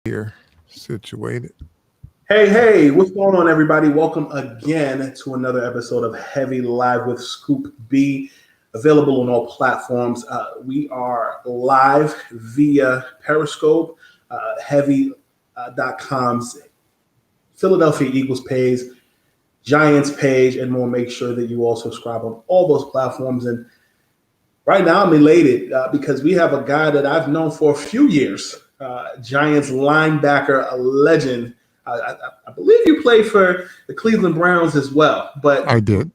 Here, situated. Hey, what's going on, everybody? Welcome again to another episode of Heavy Live with Scoop B, available on all platforms. We are live via Periscope, Heavy.com's Philadelphia Eagles page, Giants page, and more. Make sure that you all subscribe on all those platforms. And right now, I'm elated because we have a guy that I've known for a few years, Giants linebacker, a legend. I believe you played for the Cleveland Browns as well, but I did.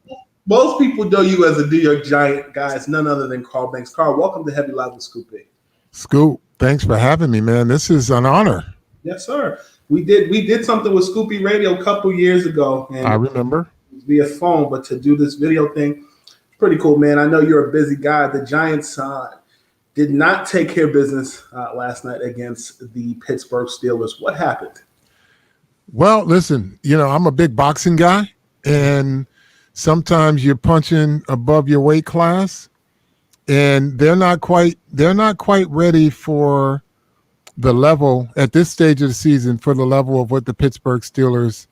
most people know you as a New York Giant guy. It's none other than Carl Banks. Carl, welcome to Heavy Live with Scoop B. Scoop, thanks for having me, man. This is an honor. Yes, sir. We did something with Scoopy Radio a couple years ago, and I remember. it was via phone. But to do this video thing, pretty cool, man. I know you're a busy guy. The Giants did not take care of business last night against the Pittsburgh Steelers. What happened? Well, listen, I'm a big boxing guy, and sometimes you're punching above your weight class, and they're not quite ready for the level at this stage of the season, for the level of what the Pittsburgh Steelers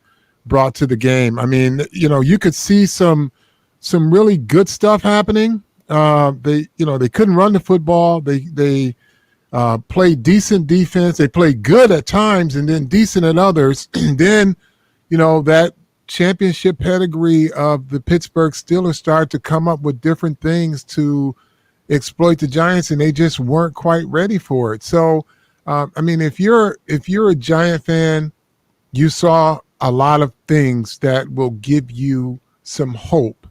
brought to the game. I mean, you could see some really good stuff happening. They couldn't run the football. They played decent defense. They played good at times and then decent at others. And then, that championship pedigree of the Pittsburgh Steelers started to come up with different things to exploit the Giants, and they just weren't quite ready for it. So, if you're a Giant fan, you saw a lot of things that will give you some hope,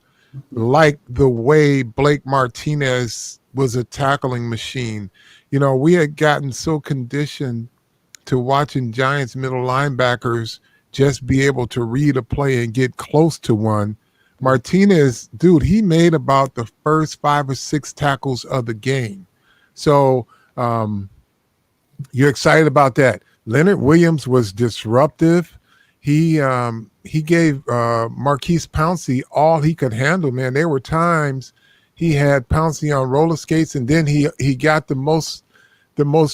like the way Blake Martinez was a tackling machine. We had gotten so conditioned to watching Giants middle linebackers just be able to read a play and get close to one. Martinez, dude, he made about the first 5 or 6 tackles of the game. So you're excited about that. Leonard Williams was disruptive. He gave Marquise Pouncey all he could handle, man. There were times he had Pouncey on roller skates, and then he got the most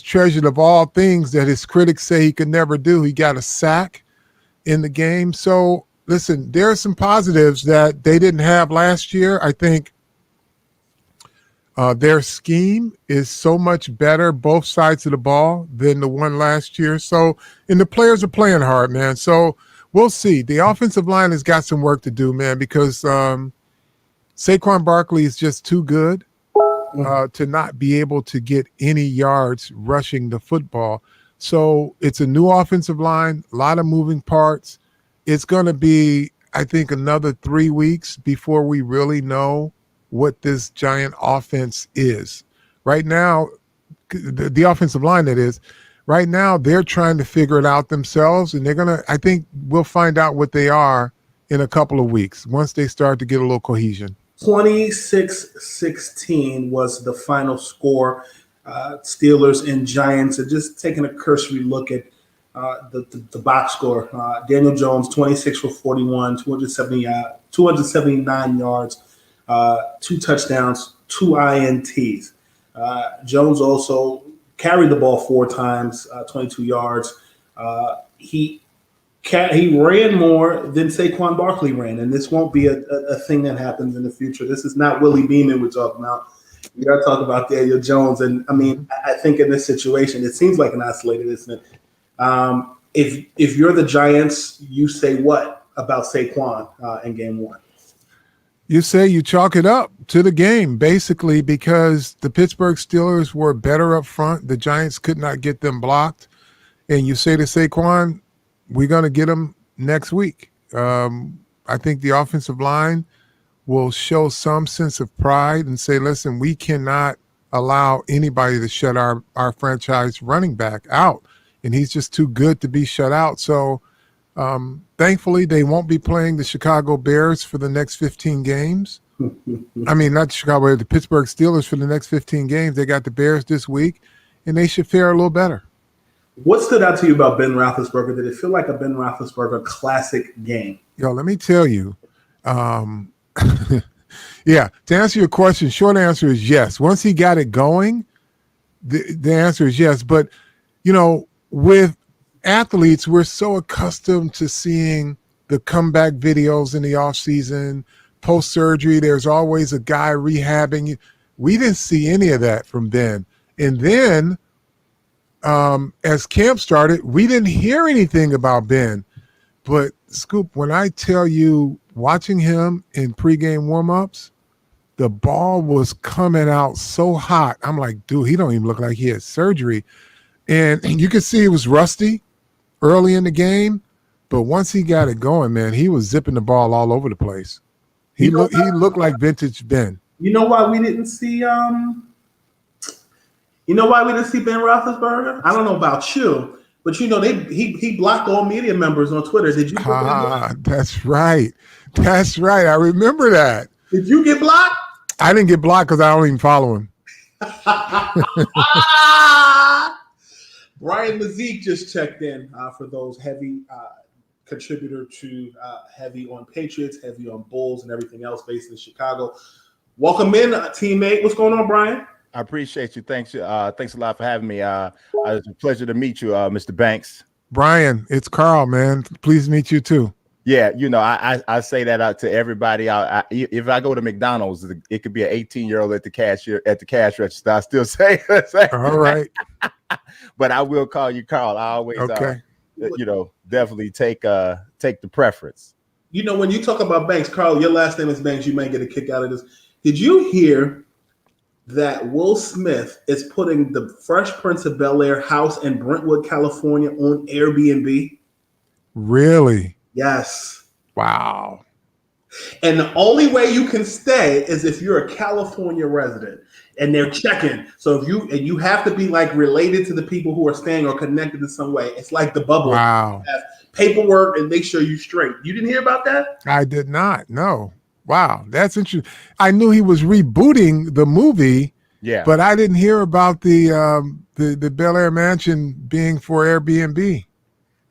treasured of all things that his critics say he could never do. He got a sack in the game. So, listen, there are some positives that they didn't have last year. I think their scheme is so much better, both sides of the ball, than the one last year. So, and the players are playing hard, man. So, we'll see. The offensive line has got some work to do, man, because Saquon Barkley is just too good to not be able to get any yards rushing the football. So it's a new offensive line, a lot of moving parts. It's going to be, I think, another 3 weeks before we really know what this Giant offense is. Right now, the offensive line, that is, right now they're trying to figure it out themselves, and I think we'll find out what they are in a couple of weeks once they start to get a little cohesion. 26-16 was the final score. Steelers and Giants. And just taking a cursory look at the box score. Daniel Jones, 26 for 41, 279 yards, 2 touchdowns, 2 INTs. Jones also carried the ball 4 times, 22 yards. He ran more than Saquon Barkley ran, and this won't be a thing that happens in the future. This is not Willie Beeman we're talking about. We got to talk about Daniel Jones, and I think in this situation, it seems like an isolated incident. If you're the Giants, you say what about Saquon in Game 1? You say you chalk it up to the game, basically, because the Pittsburgh Steelers were better up front. The Giants could not get them blocked, and you say to Saquon, we're going to get him next week. I think the offensive line will show some sense of pride and say, listen, we cannot allow anybody to shut our franchise running back out. And he's just too good to be shut out. So thankfully, they won't be playing the Chicago Bears for the next 15 games. I mean, not Chicago, the Pittsburgh Steelers for the next 15 games. They got the Bears this week, and they should fare a little better. What stood out to you about Ben Roethlisberger? Did it feel like a Ben Roethlisberger classic game? Yo, let me tell you. Yeah, to answer your question, short answer is yes. Once he got it going, the answer is yes. But, with athletes, we're so accustomed to seeing the comeback videos in the offseason, post-surgery. There's always a guy rehabbing. We didn't see any of that from Ben. And then as camp started, we didn't hear anything about Ben. But, Scoop, when I tell you, watching him in pregame warmups, the ball was coming out so hot. I'm like, dude, he don't even look like he had surgery. And you could see he was rusty early in the game. But once he got it going, man, he was zipping the ball all over the place. He looked like vintage Ben. You know why we didn't see Ben Roethlisberger? I don't know about you, but he blocked all media members on Twitter. Did you? That's right. That's right. I remember that. Did you get blocked? I didn't get blocked because I don't even follow him. Brian Mazique just checked in for those heavy contributor to heavy on Patriots, heavy on Bulls, and everything else based in Chicago. Welcome in, teammate. What's going on, Brian? I appreciate you. Thanks a lot for having me. It's a pleasure to meet you, Mr. Banks. Brian, it's Carl, man. Pleased to meet you too. Yeah, I say that out to everybody. If I go to McDonald's, it could be an 18-year-old at the cash register. I still say all right. But I will call you Carl. I always definitely take the preference. When you talk about Banks, Carl, your last name is Banks. You may get a kick out of this. Did you hear that Will Smith is putting the Fresh Prince of Bel-Air house in Brentwood, California on Airbnb? Really? Yes. Wow. And the only way you can stay is if you're a California resident and they're checking. So if you have to be like related to the people who are staying or connected in some way. It's like the bubble. Wow. You have paperwork and make sure you're straight. You didn't hear about that? I did not. No. Wow. That's interesting. I knew he was rebooting the movie. Yeah. But I didn't hear about the Bel Air mansion being for Airbnb.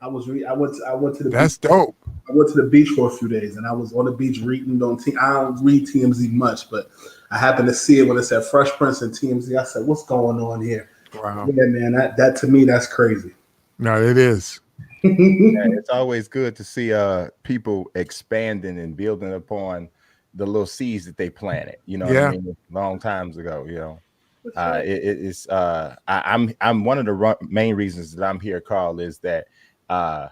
I went to the That's beach. dope. I went to the beach for a few days, and I was on the beach reading on I don't read TMZ much, but I happened to see it when it said Fresh Prince and TMZ. I said, "What's going on here?" Wow. Yeah, man, that to me, that's crazy. No, it is. Yeah, it's always good to see people expanding and building upon the little seeds that they planted. You know what I mean? Long times ago. I'm one of the main reasons that I'm here, Carl, is that I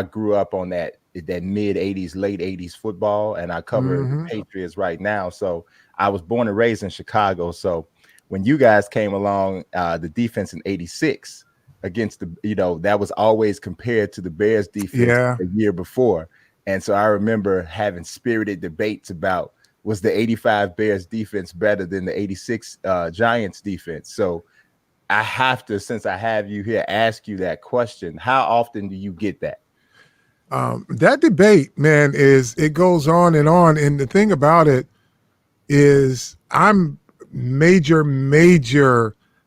grew up on that mid 80s, late 80s football, and I cover the Patriots right now. So I was born and raised in Chicago. So when you guys came along, the defense in 86 against that was always compared to the Bears defense the year before. And so I remember having spirited debates about, was the 85 Bears defense better than the 86 Giants defense? So I have to, since I have you here, ask you that question. How often do you get that? That debate, man, it goes on. And the thing about it is I'm major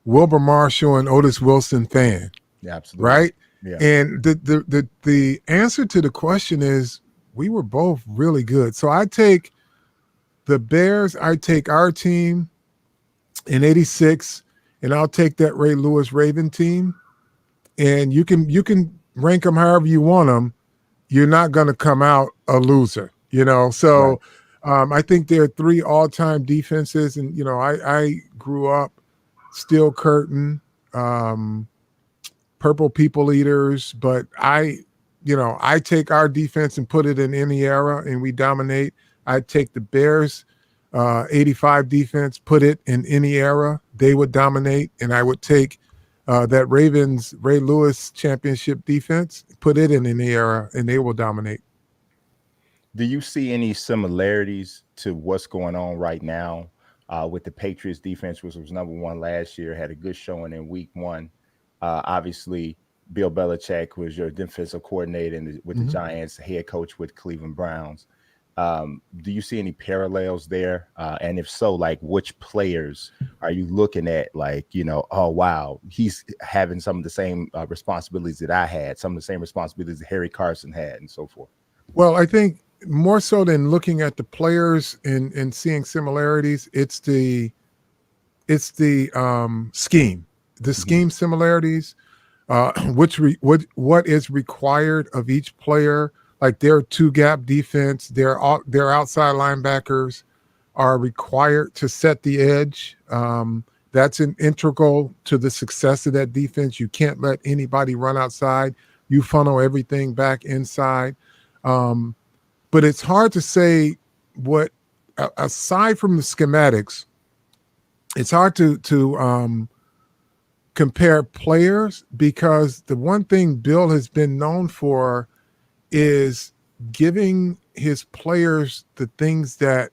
Wilbur Marshall and Otis Wilson fan. Yeah, absolutely. Right? Yeah. And the answer to the question is we were both really good. So I take the Bears, I take our team in 86, and I'll take that Ray Lewis Raven team. And you can rank them however you want them. You're not going to come out a loser, So right. I think there are three all-time defenses. And, I grew up Steel Curtain, Purple People Eaters, but I take our defense and put it in any era and we dominate. I take the Bears 85 defense, put it in any era, they would dominate. And I would take that Ravens Ray Lewis championship defense, put it in any era, and they will dominate. Do you see any similarities to what's going on right now with the Patriots defense, which was number one last year, had a good showing in week one? Obviously, Bill Belichick was your defensive coordinator with the Giants, head coach with Cleveland Browns. Do you see any parallels there? And if so, like which players are you looking at? Like, oh, wow, he's having some of the same responsibilities that I had, some of the same responsibilities that Harry Carson had and so forth. Well, I think more so than looking at the players and seeing similarities, it's the scheme, the scheme similarities. what is required of each player. Like their two gap defense, their outside linebackers are required to set the edge. That's an integral to the success of that defense. You can't let anybody run outside. You funnel everything back inside. But it's hard to say what, aside from the schematics, it's hard to compare players, because the one thing Bill has been known for is giving his players the things that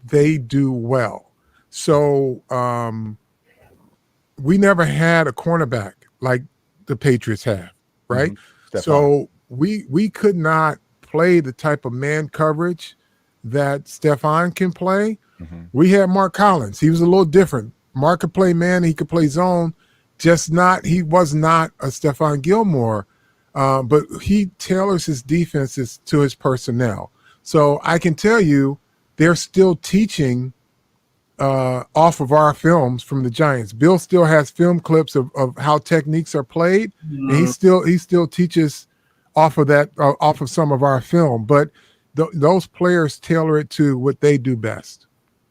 they do well. So we never had a cornerback like the Patriots have, right? Mm-hmm. So we could not play the type of man coverage that Stephon can play. Mm-hmm. We had Mark Collins. He was a little different. Mark could play man, he could play zone, he was not a Stephon Gilmore, but he tailors his defenses to his personnel. So I can tell you they're still teaching off of our films from the Giants. Bill still has film clips of how techniques are played, and he still teaches off of that, off of some of our film. But those players tailor it to what they do best.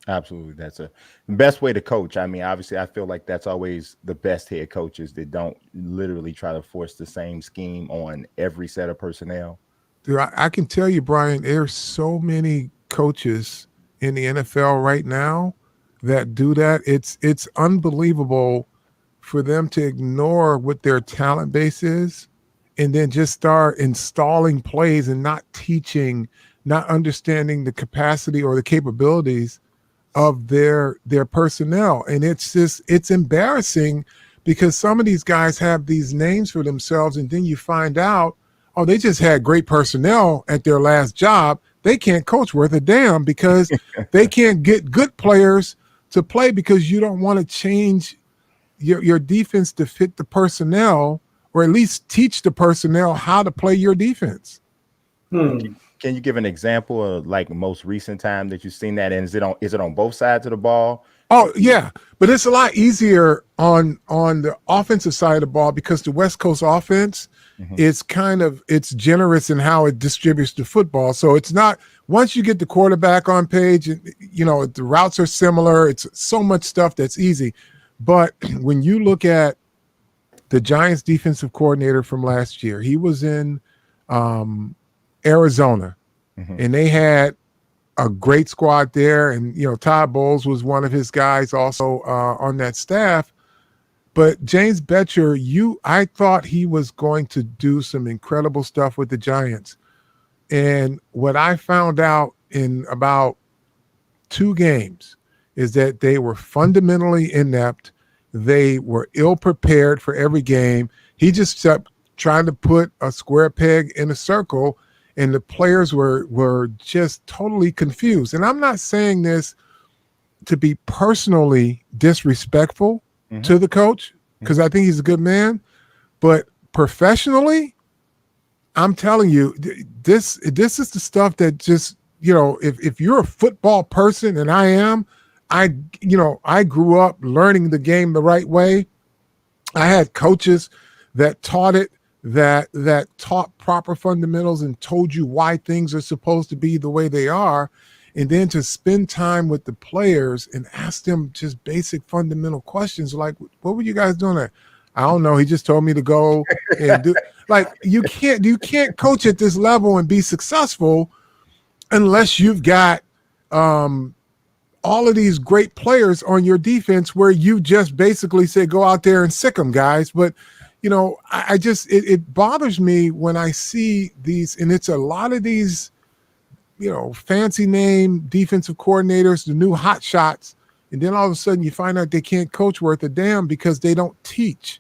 Absolutely. That's the best way to coach. I mean, obviously, I feel like that's always the best head coaches that don't literally try to force the same scheme on every set of personnel. Dude, I can tell you, Brian, there's so many coaches in the NFL right now that do that. It's unbelievable for them to ignore what their talent base is and then just start installing plays and not teaching, not understanding the capacity or the capabilities of their personnel. And it's embarrassing, because some of these guys have these names for themselves, and then you find out, oh, they just had great personnel at their last job. They can't coach worth a damn, because they can't get good players to play, because you don't want to change your defense to fit the personnel, or at least teach the personnel how to play your defense. Can you give an example of like the most recent time that you've seen that? And is it on both sides of the ball? Oh yeah, but it's a lot easier on the offensive side of the ball, because the West Coast offense is it's generous in how it distributes the football. So it's not, once you get the quarterback on page, the routes are similar. It's so much stuff that's easy. But when you look at the Giants defensive coordinator from last year, he was in Arizona, and they had a great squad there. And, Todd Bowles was one of his guys also on that staff. But James Betcher, I thought he was going to do some incredible stuff with the Giants. And what I found out in about 2 games is that they were fundamentally inept. They were ill-prepared for every game. He just kept trying to put a square peg in a circle, and the players were just totally confused. And I'm not saying this to be personally disrespectful to the coach, because I think he's a good man. But professionally, I'm telling you, this is the stuff that just, if you're a football person, and I am, I grew up learning the game the right way. I had coaches that taught it, that taught proper fundamentals and told you why things are supposed to be the way they are. And then to spend time with the players and ask them just basic fundamental questions like, what were you guys doing there? I don't know. He just told me to go and do. Like, you can't coach at this level and be successful unless you've got all of these great players on your defense, where you just basically say, go out there and sick them, guys. But it bothers me when I see these, and it's a lot of these, fancy name defensive coordinators, the new hot shots, and then all of a sudden you find out they can't coach worth a damn because they don't teach.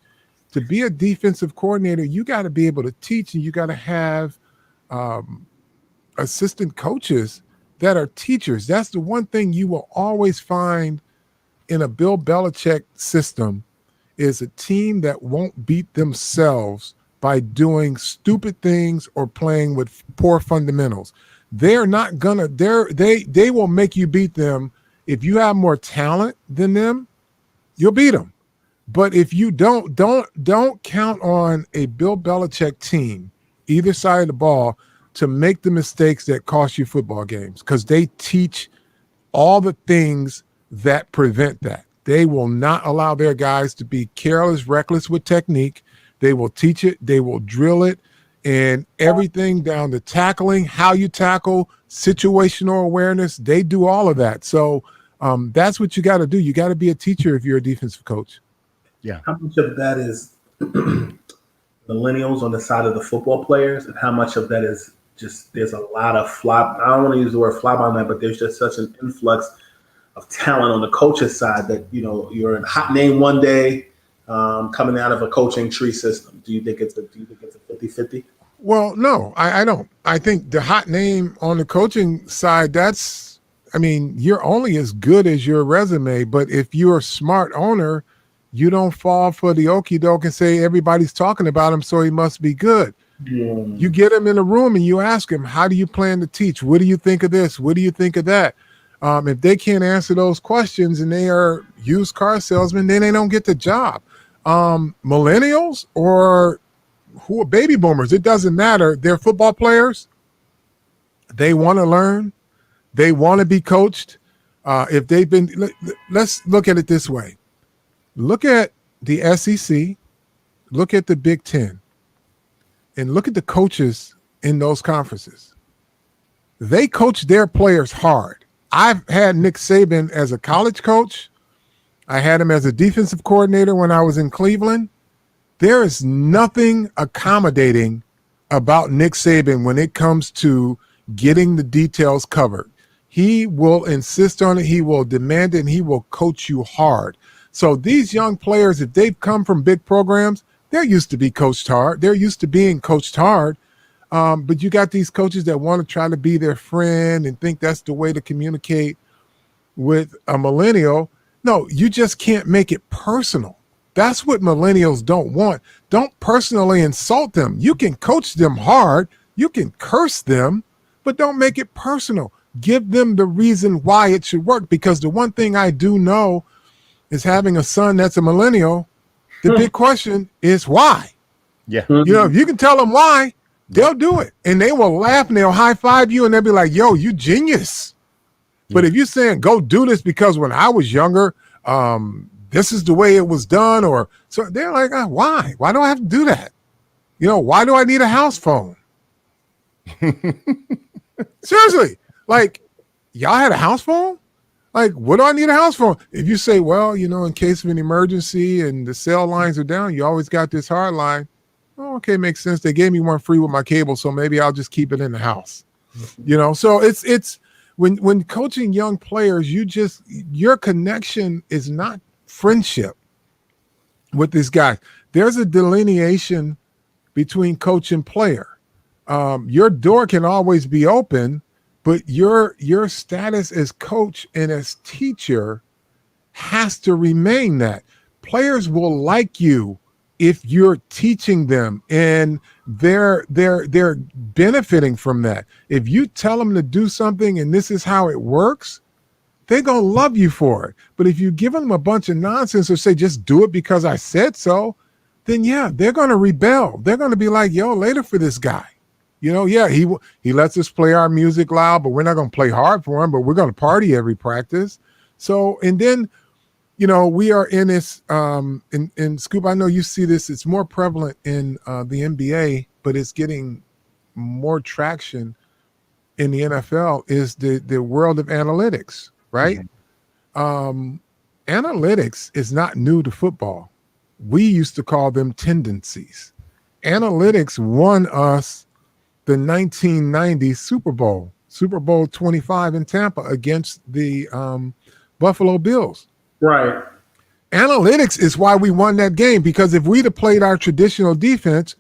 To be a defensive coordinator, you got to be able to teach, and you got to have assistant coaches that are teachers. That's the one thing you will always find in a Bill Belichick system, is a team that won't beat themselves by doing stupid things or playing with poor fundamentals. They're not gonna, they will make you beat them. If you have more talent than them, you'll beat them. But if you don't count on a Bill Belichick team, either side of the ball, to make the mistakes that cost you football games, because they teach all the things that prevent that. They will not allow their guys to be careless, reckless with technique. They will teach it. They will drill it, and everything down to tackling, how you tackle, situational awareness. They do all of that. So that's what you got to do. You got to be a teacher if you're a defensive coach. Yeah. How much of that is millennials on the side of the football players, and how much of that is just there's a lot of I don't want to use the word fly by night, but there's just such an influx of talent on the coach's side that, you know, you're a hot name one day coming out of a coaching tree system. Do you think it's a 50-50? Well, no, I don't. I think the hot name on the coaching side, you're only as good as your resume. But if you're a smart owner, you don't fall for the okie doke and say everybody's talking about him, so he must be good. Yeah. You get him in a room and you ask him, how do you plan to teach? What do you think of this? What do you think of that? If they can't answer those questions and they are used car salesmen, then they don't get the job. Millennials or who are baby boomers, it doesn't matter. They're football players. They want to learn. They want to be coached. If they've been, let's look at it this way. Look at the SEC, look at the Big Ten, and look at the coaches in those conferences. They coach their players hard. I've had Nick Saban as a college coach. I had him as a defensive coordinator when I was in Cleveland. There is nothing accommodating about Nick Saban when it comes to getting the details covered. He will insist on it. He will demand it, and he will coach you hard. So these young players, if they've come from big programs, they're used to be coached hard. They're used to being coached hard. But you got these coaches that want to try to be their friend and think that's the way to communicate with a millennial. No, you just can't make it personal. That's what millennials don't want. Don't personally insult them. You can coach them hard. You can curse them, but don't make it personal. Give them the reason why it should work. Because the one thing I do know is having a son that's a millennial, the big question is why? Yeah. You know, if you can tell them why, they'll do it. And they will laugh and they'll high five you and they'll be like, yo, you genius. But if you're saying go do this because when I was younger, this is the way it was done, or so they're like, why? Why do I have to do that? You know, why do I need a house phone? Seriously, like, y'all had a house phone? Like, what do I need a house phone? If you say, well, you know, in case of an emergency and the cell lines are down, you always got this hard line. Oh, okay, makes sense. They gave me one free with my cable, so maybe I'll just keep it in the house. You know, so it's when coaching young players, your connection is not friendship with this guy. There's a delineation between coach and player. Your door can always be open, but your status as coach and as teacher has to remain that. Players will like you if you're teaching them and they're benefiting from that. If you tell them to do something and this is how it works, they're going to love you for it. But if you give them a bunch of nonsense or say, just do it because I said so, then yeah, they're going to rebel. They're going to be like, yo, later for this guy. You know, yeah, he lets us play our music loud, but we're not going to play hard for him, but we're going to party every practice. So, and then, you know, we are in this, in Scoop, I know you see this, it's more prevalent in the NBA, but it's getting more traction in the NFL, is the world of analytics, right? Mm-hmm. Analytics is not new to football. We used to call them tendencies. Analytics won us the 1990 Super Bowl 25 in Tampa against the Buffalo Bills. Right. Analytics is why we won that game, because if we'd have played our traditional defense,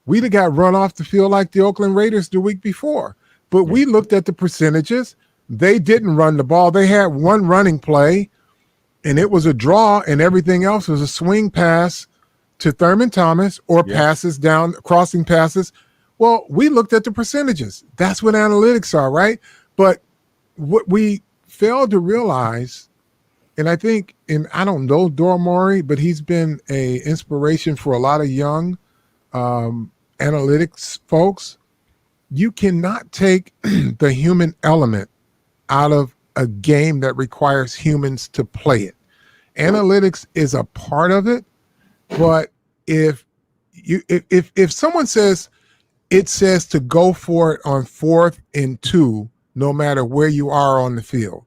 we'd have got run off the field like the Oakland Raiders the week before. But we looked at the percentages. They didn't run the ball. They had one running play, and it was a draw, and everything else was a swing pass to Thurman Thomas or passes down, crossing passes. Well, we looked at the percentages. That's what analytics are, right? But what we failed to realize And I think, and I don't know Dora Maury, but he's been a inspiration for a lot of young analytics folks. You cannot take the human element out of a game that requires humans to play it. Analytics is a part of it, but if someone says it says to go for it on 4th and 2, no matter where you are on the field.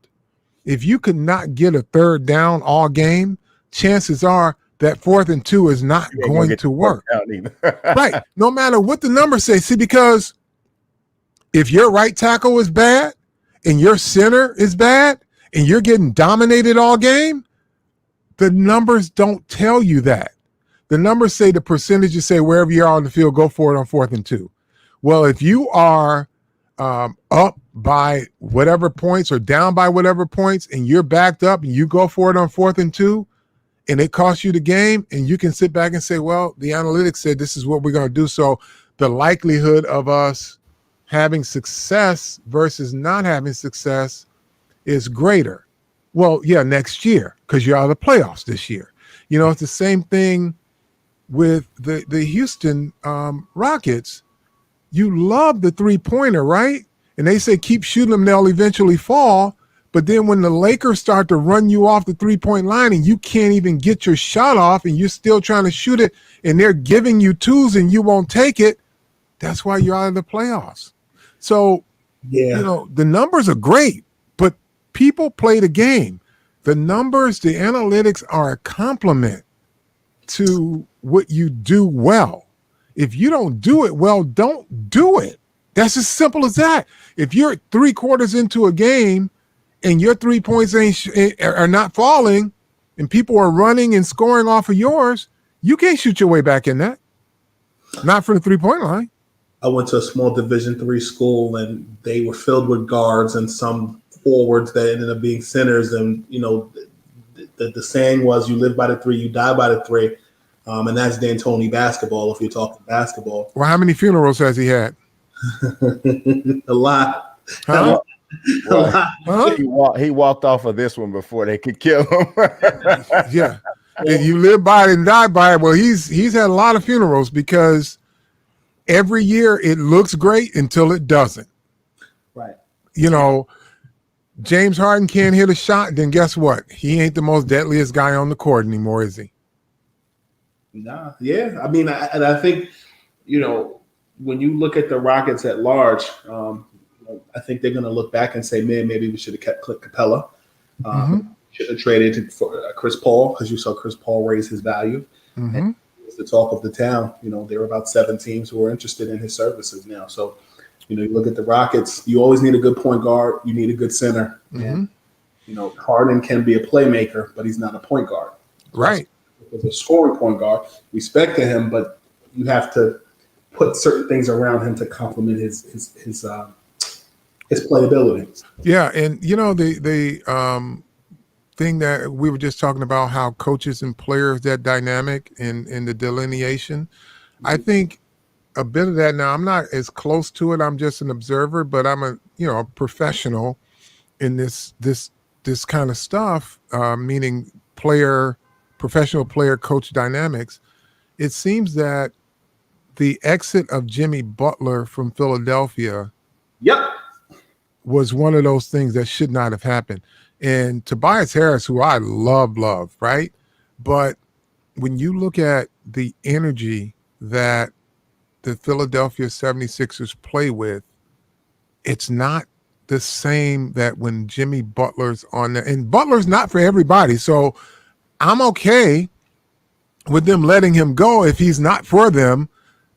If you could not get a 3rd down all game, chances are that 4th and 2 is not going to work. Right. No matter what the numbers say. See, because if your right tackle is bad and your center is bad and you're getting dominated all game, the numbers don't tell you that. The numbers say the percentages say wherever you are on the field, go for it on 4th and 2. Well, if you are up by whatever points or down by whatever points and you're backed up and you go for it on 4th and 2 and it costs you the game, and you can sit back and say, well, the analytics said this is what we're going to do. So the likelihood of us having success versus not having success is greater. Well, yeah, next year, because you're out of the playoffs this year. You know, it's the same thing with the Houston Rockets. You love the 3-pointer, right? And they say keep shooting them, they'll eventually fall. But then when the Lakers start to run you off the 3-point line and you can't even get your shot off and you're still trying to shoot it and they're giving you twos and you won't take it, that's why you're out of the playoffs. So, you know, the numbers are great, but people play the game. The numbers, the analytics are a complement to what you do well. If you don't do it well, don't do it. That's as simple as that. If you're 3 quarters into a game and your 3 points are not falling and people are running and scoring off of yours, you can't shoot your way back in that. Not from the 3-point line. I went to a small Division III school, and they were filled with guards and some forwards that ended up being centers. And, you know, the saying was, you live by the 3, you die by the 3. And that's D'Antoni basketball, if you're talking basketball. Well, how many funerals has he had? A lot. Huh? He walked off of this one before they could kill him. Yeah. If you live by it and die by it, well, he's had a lot of funerals because every year it looks great until it doesn't. Right. You know, James Harden can't hit a shot, then guess what? He ain't the most deadliest guy on the court anymore, is he? Nah, yeah. I mean, I think, you know, when you look at the Rockets at large, I think they're going to look back and say, man, maybe we should have kept Clint Capella. Should have traded for Chris Paul, because you saw Chris Paul raise his value. And it's the talk of the town. You know, there were about 7 teams who were interested in his services now. So, you know, you look at the Rockets, you always need a good point guard. You need a good center. And, you know, Harden can be a playmaker, but he's not a point guard. Right. As a scoring point guard, respect to him, but you have to put certain things around him to complement his playability. Yeah, and you know the thing that we were just talking about, how coaches and players, that dynamic and the delineation. I think a bit of that. Now, I'm not as close to it. I'm just an observer, but I'm a professional in this kind of stuff, meaning professional player coach dynamics. It seems that the exit of Jimmy Butler from Philadelphia was one of those things that should not have happened. And Tobias Harris, who I love, right? But when you look at the energy that the Philadelphia 76ers play with, it's not the same that when Jimmy Butler's on there. And Butler's not for everybody. So I'm okay with them letting him go if he's not for them,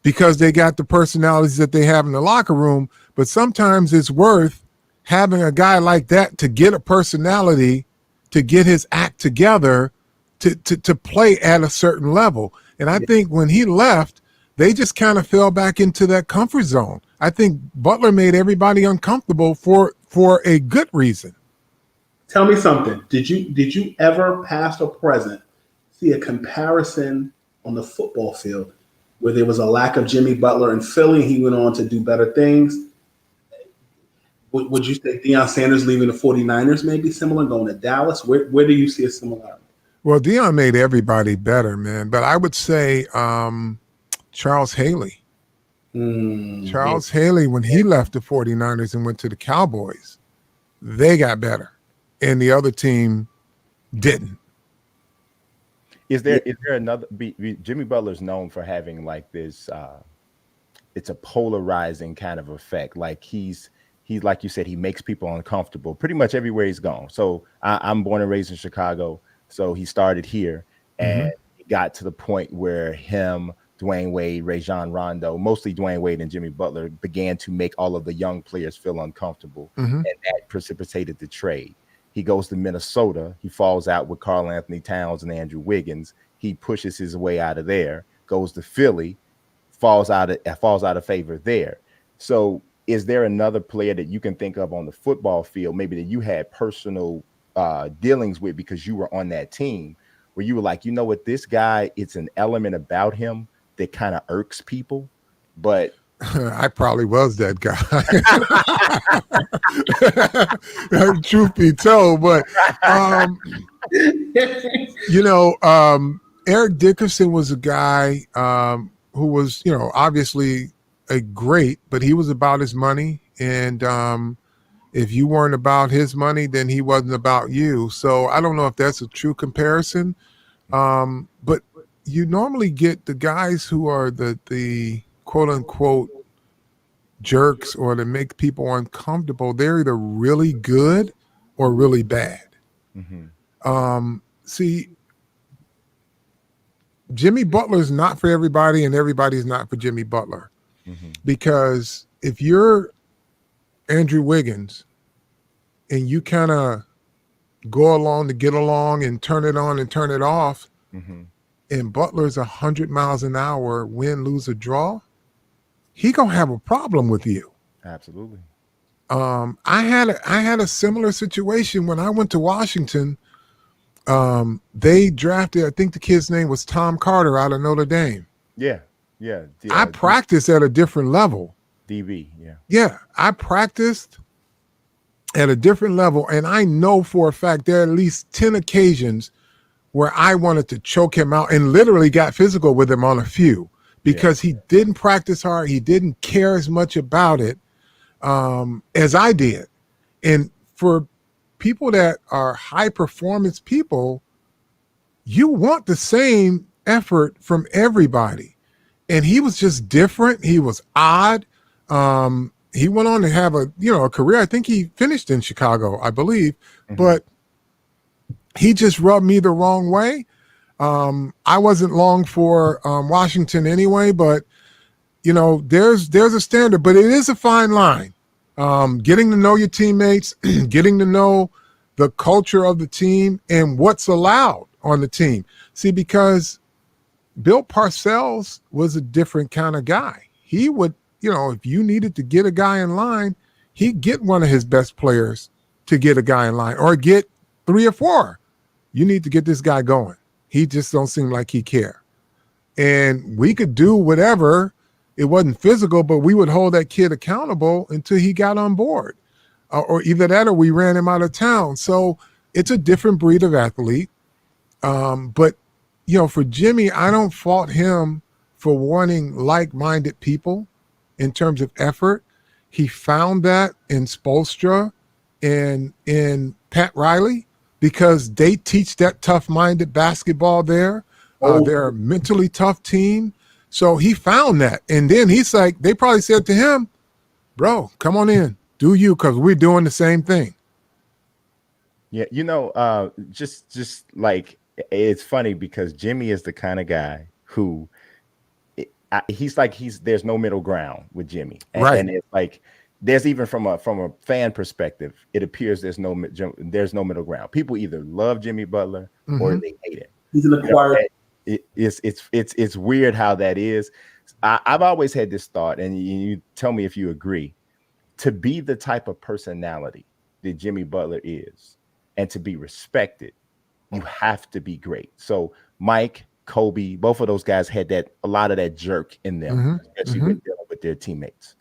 because they got the personalities that they have in the locker room. But sometimes it's worth having a guy like that to get a personality, to get his act together, to play at a certain level. And I think when he left, they just kind of fell back into that comfort zone. I think Butler made everybody uncomfortable for a good reason. Tell me something. Did you ever, past or present, see a comparison on the football field where there was a lack of Jimmy Butler in Philly? He went on to do better things. Would you say Deion Sanders leaving the 49ers may be similar, going to Dallas? Where do you see a similarity? Well, Deion made everybody better, man. But I would say Charles Haley. Charles Haley, when he left the 49ers and went to the Cowboys, they got better. And the other team didn't. Is there another? Jimmy Butler's known for having like this. It's a polarizing kind of effect. Like he's like you said, he makes people uncomfortable pretty much everywhere he's gone. So I'm born and raised in Chicago. So he started here and he got to the point where him, Dwayne Wade, Rajon Rondo, mostly Dwayne Wade and Jimmy Butler began to make all of the young players feel uncomfortable. And that precipitated the trade. He goes to Minnesota. He falls out with Karl Anthony Towns and Andrew Wiggins. He pushes his way out of there, goes to Philly, falls out of favor there. So is there another player that you can think of on the football field, maybe that you had personal dealings with because you were on that team, where you were like, you know what, this guy, it's an element about him that kind of irks people, but I probably was that guy. Truth be told, but Eric Dickerson was a guy who was, obviously a great, but he was about his money, and if you weren't about his money, then he wasn't about you. So I don't know if that's a true comparison, but you normally get the guys who are the quote unquote jerks or to make people uncomfortable. They're either really good or really bad. See, Jimmy Butler's not for everybody and everybody's not for Jimmy Butler. Because if you're Andrew Wiggins and you kind of go along to get along and turn it on and turn it off, and Butler's 100 miles an hour, win, lose, or draw, he gonna have a problem with you. Absolutely. I had a similar situation when I went to Washington. They drafted, I think the kid's name was Tom Carter out of Notre Dame. Yeah. I practiced at a different level. DB, Yeah, I practiced at a different level, and I know for a fact there are at least 10 occasions where I wanted to choke him out and literally got physical with him on a few because he didn't practice hard. He didn't care as much about it as I did. And for people that are high performance people, you want the same effort from everybody. And he was just different. He was odd. He went on to have a career. I think he finished in Chicago, I believe, but he just rubbed me the wrong way. I wasn't long for Washington anyway, but there's a standard, but it is a fine line. Getting to know your teammates, getting to know the culture of the team and what's allowed on the team. See, because Bill Parcells was a different kind of guy. He would, if you needed to get a guy in line, he'd get one of his best players to get a guy in line or get 3 or 4. You need to get this guy going. He just don't seem like he care. And we could do whatever. It wasn't physical, but we would hold that kid accountable until he got on board. Or either that or we ran him out of town. So it's a different breed of athlete. But for Jimmy, I don't fault him for wanting like-minded people in terms of effort. He found that in Spoelstra and in Pat Riley because they teach that tough-minded basketball there. They're a mentally tough team. So he found that. And then he's like, they probably said to him, bro, come on in, do you, because we're doing the same thing. Yeah, just like, it's funny because Jimmy is the kind of guy who there's no middle ground with Jimmy. Right. And it's like, there's even from a fan perspective, it appears there's no middle ground. People either love Jimmy Butler or they hate him. He's an acquired. It's weird how that is. I've always had this thought, and you tell me if you agree, to be the type of personality that Jimmy Butler is and to be respected, you have to be great. So Mike, Kobe, both of those guys had a lot of that jerk in them, especially when dealing with their teammates.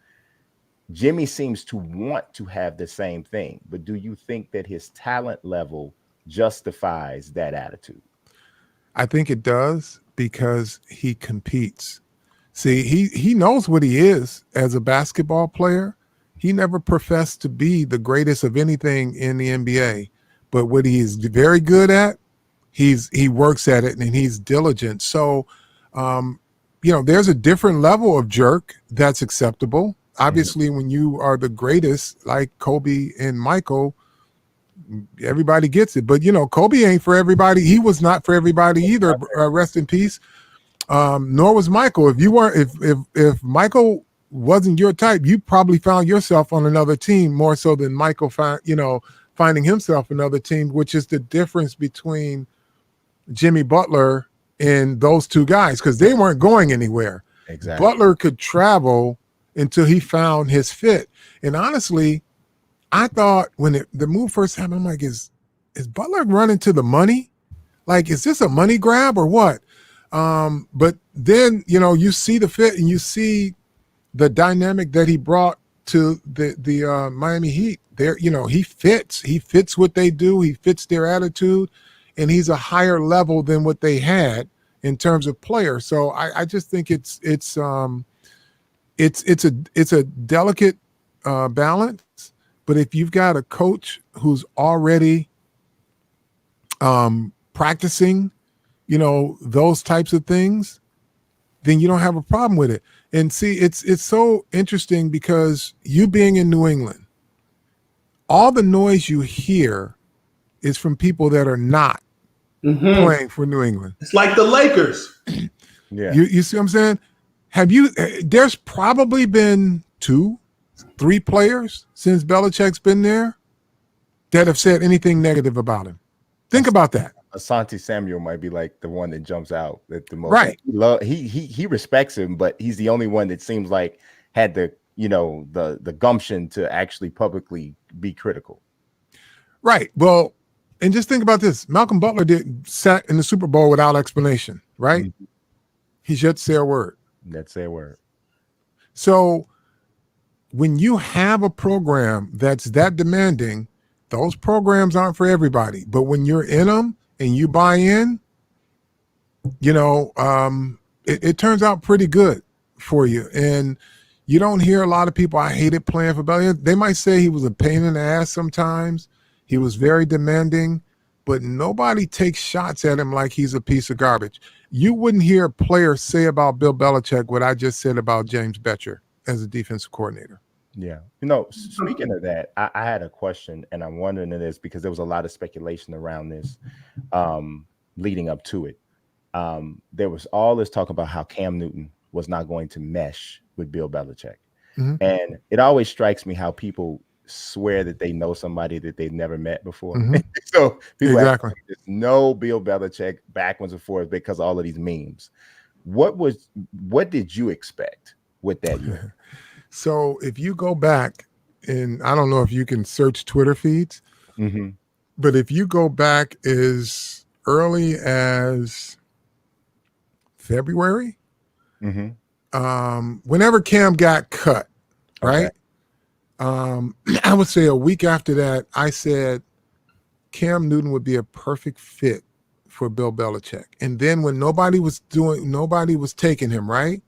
Jimmy seems to want to have the same thing, but do you think that his talent level justifies that attitude? I think it does because he competes. See, he knows what he is as a basketball player. He never professed to be the greatest of anything in the NBA, but what he is very good at, he works at it and he's diligent. So, there's a different level of jerk that's acceptable. Obviously, when you are the greatest, like Kobe and Michael, everybody gets it. But, Kobe ain't for everybody. He was not for everybody either. Rest in peace. Nor was Michael. If you weren't, if Michael wasn't your type, you probably found yourself on another team more so than Michael finding himself another team, which is the difference between Jimmy Butler and those two guys, because they weren't going anywhere. Exactly. Butler could travel until he found his fit. And honestly, I thought when the move first happened, I'm like, is Butler running to the money? Like, is this a money grab or what? But then, you see the fit and you see the dynamic that he brought to the Miami Heat. There, he fits what they do. He fits their attitude, and he's a higher level than what they had in terms of player. So I just think it's a delicate balance. But if you've got a coach who's already practicing, those types of things, then you don't have a problem with it. And see, it's so interesting because you being in New England, all the noise you hear is from people that are not playing for New England. It's like the Lakers. Yeah. You see what I'm saying? There's probably been 2-3 players since Belichick's been there that have said anything negative about him. Think about that. Asante Samuel might be like the one that jumps out at the most. Right. He respects him, but he's the only one that seems like had the gumption to actually publicly be critical. Right. Well, and just think about this. Malcolm Butler sat in the Super Bowl without explanation, right? Mm-hmm. He should say a word. Let's say a word. So when you have a program that's that demanding, those programs aren't for everybody. But when you're in them and you buy in, it turns out pretty good for you. And you don't hear a lot of people, I hated playing for Belichick. They might say he was a pain in the ass sometimes. He was very demanding, but nobody takes shots at him like he's a piece of garbage. You wouldn't hear a player say about Bill Belichick what I just said about James Betcher as a defensive coordinator. Yeah. Speaking of that, I had a question, and I'm wondering this because there was a lot of speculation around this leading up to it. There was all this talk about how Cam Newton was not going to mesh with Bill Belichick. Mm-hmm. And it always strikes me how people swear that they know somebody that they've never met before. Mm-hmm. So people exactly just know Bill Belichick backwards and forwards because of all of these memes. What did you expect with that year? So if you go back, and I don't know if you can search Twitter feeds, mm-hmm. but if you go back as early as February, mm-hmm. Whenever Cam got cut, right? Okay. I would say a week after that, I said Cam Newton would be a perfect fit for Bill Belichick. And then when nobody was taking him, right?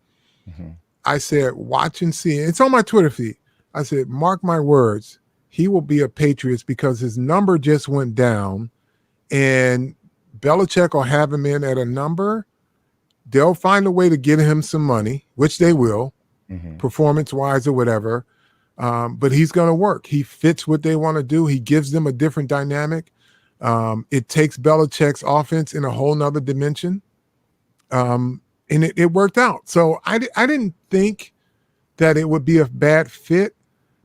Mm-hmm. I said, watch and see. It's on my Twitter feed. I said, mark my words, he will be a Patriots because his number just went down and Belichick will have him in at a number. They'll find a way to get him some money, which they will, mm-hmm. performance-wise or whatever. But he's going to work. He fits what they want to do. He gives them a different dynamic. It takes Belichick's offense in a whole nother dimension. And it worked out. So I didn't think that it would be a bad fit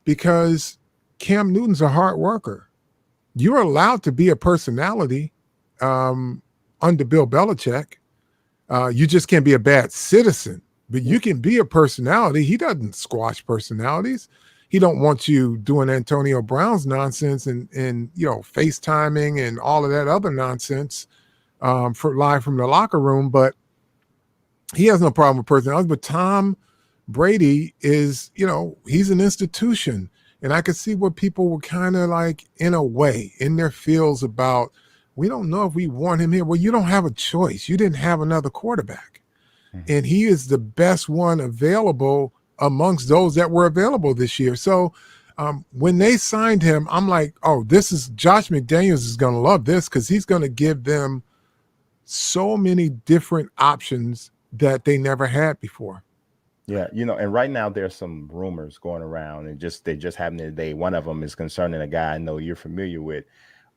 because Cam Newton's a hard worker. You're allowed to be a personality under Bill Belichick. You just can't be a bad citizen, but you can be a personality. He doesn't squash personalities. He don't want you doing Antonio Brown's nonsense and FaceTiming and all of that other nonsense for live from the locker room. But he has no problem with personality. But Tom Brady is, he's an institution. And I could see where people were kind of like, in a way, in their feels about, we don't know if we want him here. Well, you don't have a choice. You didn't have another quarterback. And he is the best one available amongst those that were available this year. So when they signed him, I'm like, oh, Josh McDaniels is going to love this because he's going to give them so many different options that they never had before. Yeah, and right now there's some rumors going around, and they just happened today. One of them is concerning a guy I know you're familiar with,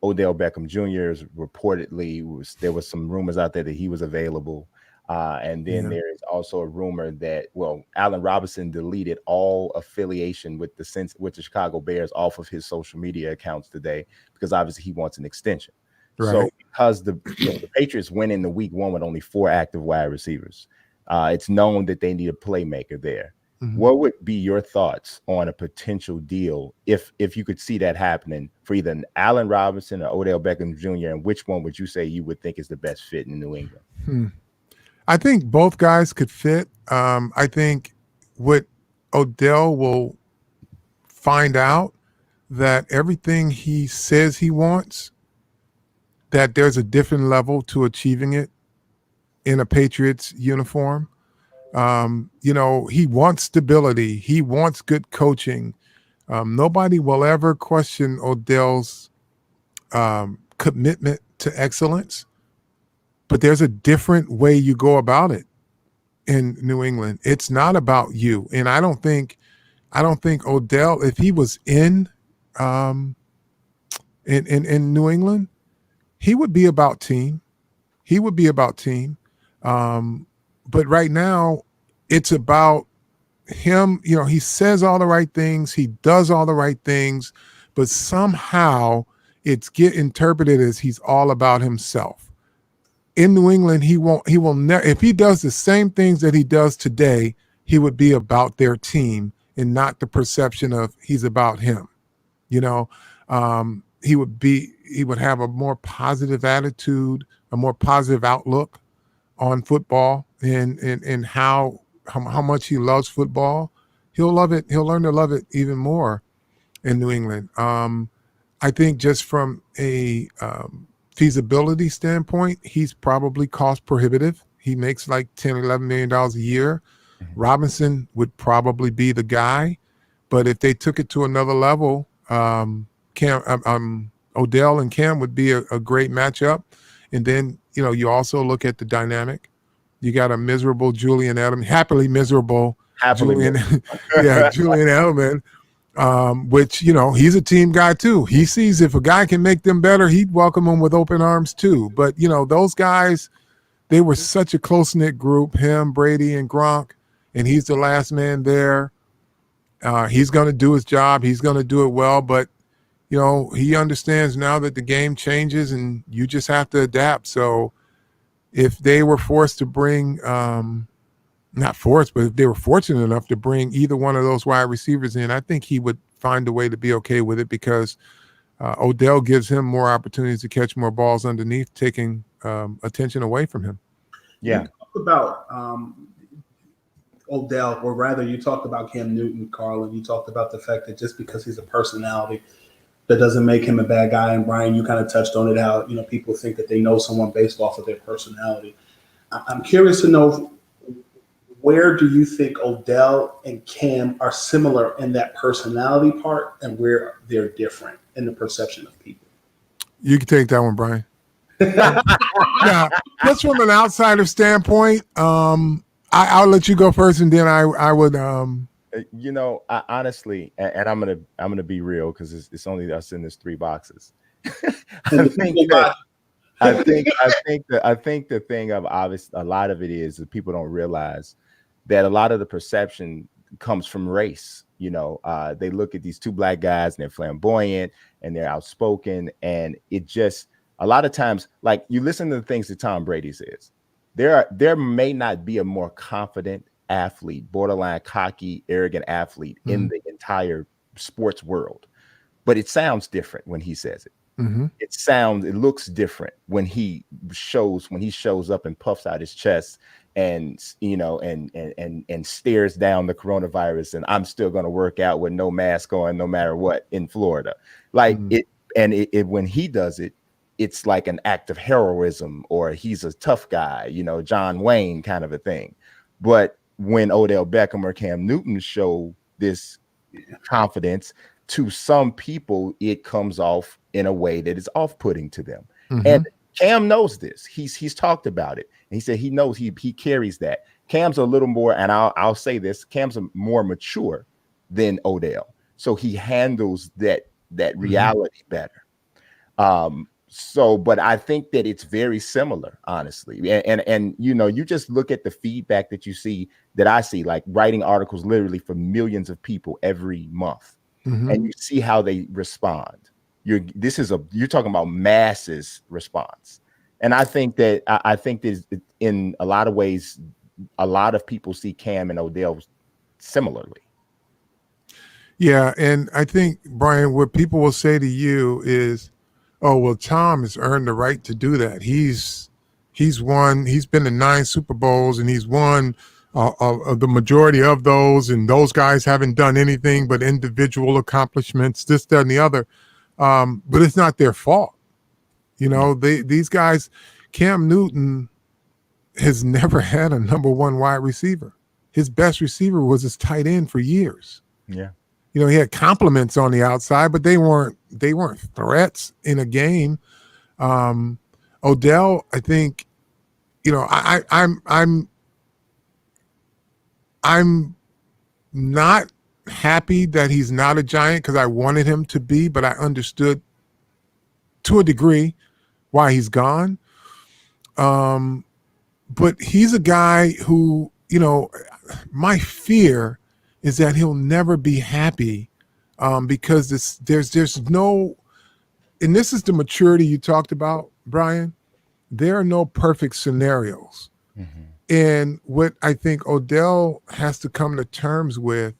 Odell Beckham Jr. is reportedly there was some rumors out there that he was available, and then there is also a rumor that Allen Robinson deleted all affiliation with the Chicago Bears off of his social media accounts today because obviously he wants an extension. Right. So because the Patriots went into week 1 with only 4 active wide receivers. It's known that they need a playmaker there. Mm-hmm. What would be your thoughts on a potential deal if you could see that happening for either Allen Robinson or Odell Beckham Jr., and which one would you say you would think is the best fit in New England? I think both guys could fit. I think what Odell will find out that everything he says he wants, that there's a different level to achieving it in a Patriots uniform. He wants stability. He wants good coaching. Nobody will ever question Odell's commitment to excellence, but there's a different way you go about it in New England. It's not about you. And I don't think Odell, if he was in New England, he would be about team. He would be about team. But right now it's about him. He says all the right things. He does all the right things, but somehow it's get interpreted as he's all about himself. In New England, he will never, if he does the same things that he does today, he would be about their team and not the perception of he's about him. He would have a more positive attitude, a more positive outlook on football and how much he loves football. He'll love it. He'll learn to love it even more in New England. I think just from a feasibility standpoint, he's probably cost prohibitive. He makes like $10, $11 million a year. Robinson would probably be the guy, but if they took it to another level, Odell and Cam would be a great matchup. And then, you also look at the dynamic. You got a miserable Julian Edelman, happily miserable Julian Edelman, which, he's a team guy too. He sees if a guy can make them better, he'd welcome them with open arms too. But, those guys, they were such a close-knit group, him, Brady, and Gronk, and he's the last man there. He's going to do his job. He's going to do it well, but he understands now that the game changes and you just have to adapt. So if they were forced to bring, not forced, but if they were fortunate enough to bring either one of those wide receivers in, I think he would find a way to be okay with it because Odell gives him more opportunities to catch more balls underneath, taking attention away from him. Yeah. You talked about Odell, or rather you talked about Cam Newton, Carl, and you talked about the fact that just because he's a personality, that doesn't make him a bad guy. And Brian, you kind of touched on it, how people think that they know someone based off of their personality. I'm curious to know, where do you think Odell and Cam are similar in that personality part, and where they're different in the perception of people? You can take that one, Brian. Yeah, just from an outsider standpoint, I'll let you go first, and then I would. I honestly, and I'm gonna be real because it's only us in this 3 boxes. I think the thing of obvious, a lot of it is that people don't realize that a lot of the perception comes from race. They look at these 2 black guys and they're flamboyant and they're outspoken, and it just a lot of times, like, you listen to the things that Tom Brady says, there may not be a more confident athlete, borderline cocky, arrogant athlete in the entire sports world, but it sounds different when he says it. It looks different when he shows up and puffs out his chest and stares down the coronavirus, and I'm still going to work out with no mask on, no matter what, in Florida. Like when he does it, it's like an act of heroism, or he's a tough guy, John Wayne kind of a thing. But when Odell Beckham or Cam Newton show this confidence, to some people, it comes off in a way that is off-putting to them. And Cam knows this. He's talked about it. And he said he knows he carries that. Cam's a little more, and I'll say this, Cam's more mature than Odell. So he handles that reality better. But I think that it's very similar, honestly. And you just look at the feedback that you see, that I see, like writing articles literally for millions of people every month. And you see how they respond. You're talking about masses response. And I think that in a lot of ways, a lot of people see Cam and Odell similarly. Yeah, and I think, Brian, what people will say to you is, oh, well, Tom has earned the right to do that. He's been to 9 Super Bowls, and he's won the majority of those, and those guys haven't done anything but individual accomplishments, this, that, and the other. But it's not their fault. These guys, Cam Newton has never had a number 1 wide receiver. His best receiver was his tight end for years. Yeah. He had compliments on the outside, but they weren't threats in a game. Odell, I think, I'm not happy that he's not a Giant, because I wanted him to be, but I understood to a degree why he's gone. But he's a guy who, my fear is that he'll never be happy, because there's no, and this is the maturity you talked about, Brian. There are no perfect scenarios. And what I think Odell has to come to terms with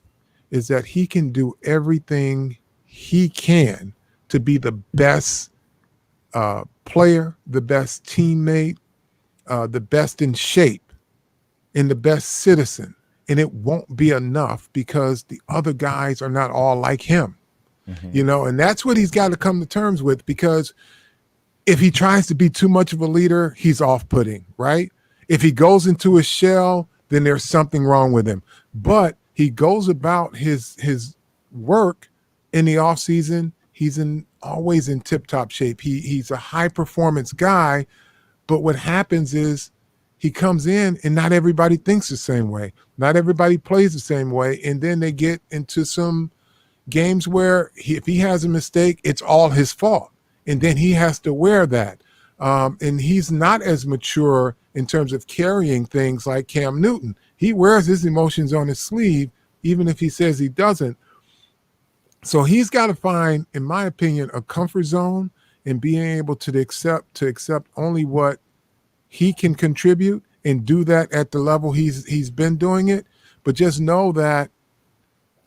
is that he can do everything he can to be the best player, the best teammate, the best in shape, and the best citizen. And it won't be enough because the other guys are not all like him, and that's what he's got to come to terms with, because if he tries to be too much of a leader, he's off-putting, right? If he goes into his shell, then there's something wrong with him. But he goes about his work in the off season. He's always in tip-top shape. He's a high-performance guy. But what happens is he comes in and not everybody thinks the same way. Not everybody plays the same way. And then they get into some games where if he has a mistake, it's all his fault. And then he has to wear that. And he's not as mature in terms of carrying things like Cam Newton. He wears his emotions on his sleeve, even if he says he doesn't. So he's got to find, in my opinion, a comfort zone and being able to accept only what he can contribute and do that at the level he's been doing it. But just know that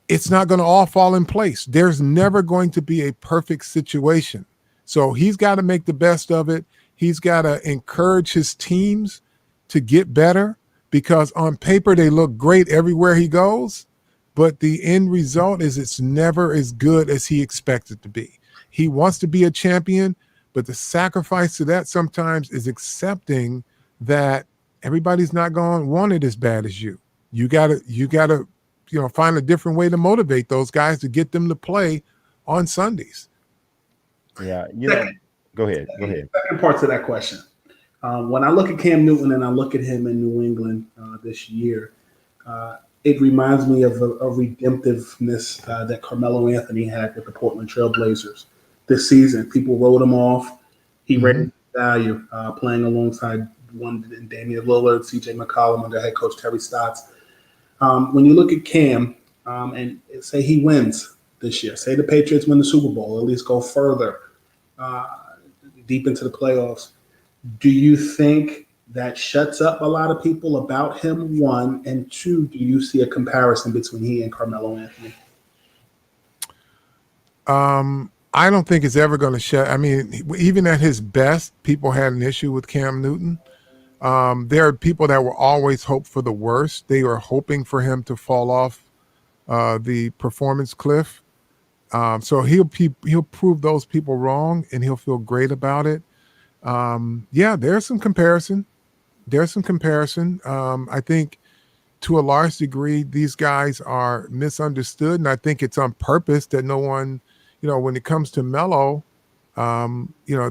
it's not going to all fall in place. There's never going to be a perfect situation. So he's got to make the best of it. He's got to encourage his teams to get better, because on paper they look great everywhere he goes, but the end result is it's never as good as he expects it to be. He wants to be a champion, but the sacrifice to that sometimes is accepting that everybody's not going to want it as bad as you. You gotta find a different way to motivate those guys to get them to play on Sundays. Yeah, go ahead. Second part to that question. When I look at Cam Newton and I look at him in New England this year, it reminds me of a redemptiveness that Carmelo Anthony had with the Portland Trail Blazers this season. People wrote him off. He raised value playing alongside one Damian Lillard, CJ McCollum under head coach Terry Stotts. When you look at Cam and say he wins this year, say the Patriots win the Super Bowl, or at least go further deep into the playoffs, do you think that shuts up a lot of people about him, one? And two, do you see a comparison between he and Carmelo Anthony? I don't think it's ever going to shut. I mean, even at his best, people had an issue with Cam Newton. There are people that will always hope for the worst. They are hoping for him to fall off the performance cliff. So he'll prove those people wrong, and he'll feel great about it. Yeah, there's some comparison. I think to a large degree, these guys are misunderstood, and I think it's on purpose that no one, when it comes to Melo,